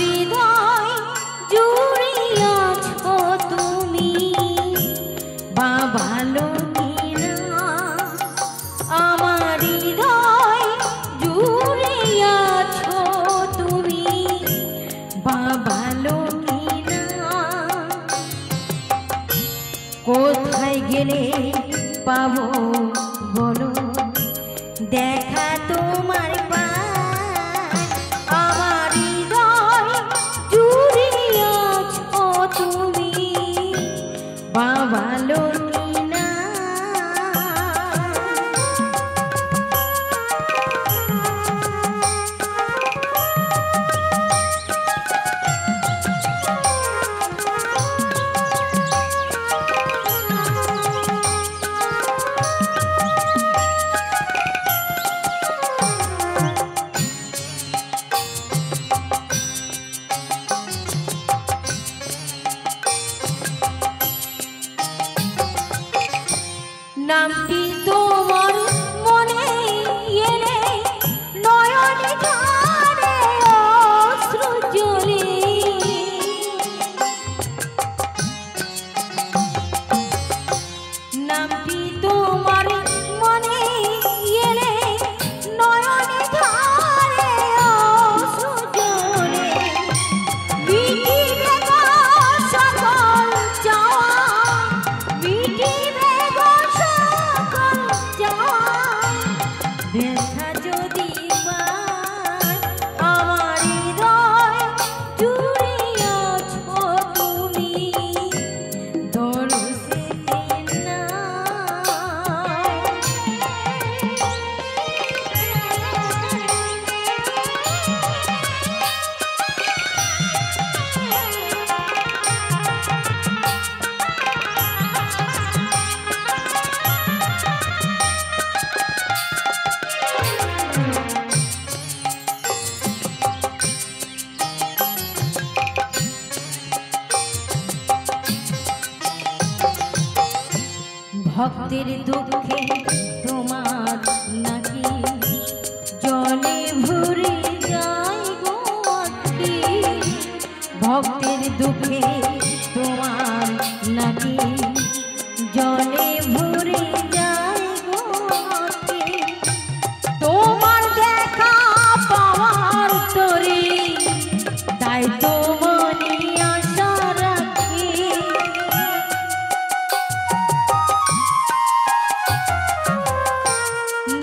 হৃদয় জুড়ে আছো তুমি, বাবা লুকিনা আমার হৃদয় জুড়ে আছো তুমি, বাবা লুকিনা কোথায় গেলে পাবো বলো দেখা তোমার পায়, আমার হৃদয় জুড়ে আছো তুমি, বাবা লুকিনা নামটি তোমার মনে এলে নয়নে ঝরে অশ্রু জলে, নামটি তোমার মনে এলে নয়নে ঝরে অশ্রু জলে, মিটিবে গো সকল চাওয়া, মিটিবে গো সকল চাওয়া, ব্যথা যদি পাই আমার হৃদয় জুড়ে আছো তুমি, দরসে না ভক্তের দুঃখে তোমার নাকি জলে ভরে যায় গো আঁখি, ভক্তের দুঃখে তোমার নাকি জলে ভরে যায় গো আঁখি, তোমার দেখা পাওয়ার তরে তাই তো মনে আশা রাখি,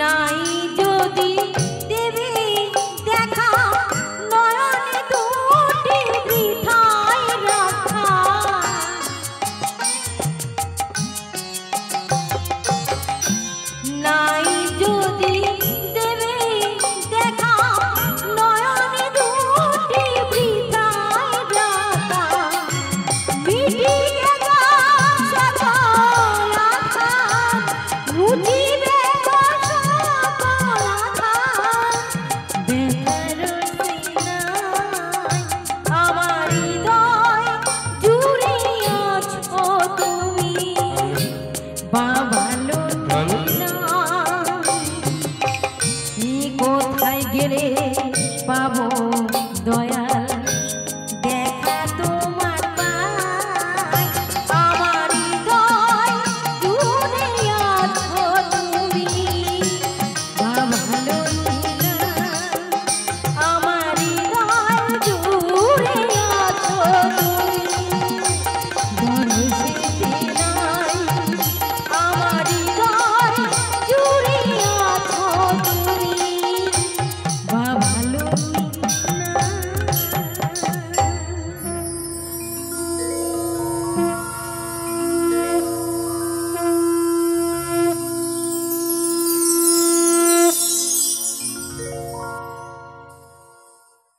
নাই যদি দেবে দেখা নয়নে দুটি বৃথায় রাখা, নাই যদি দেবে দেখা নয়নে দুটি বৃথায় রাখা, মিটিবে গো সকল আশা, মুছিবে গো সকল আশা, ব্যথার সিনায় আমার হৃদয় জুড়ে আছো তুমি, বাবা লুকিনা কোথায় গেলে পাবো দয়া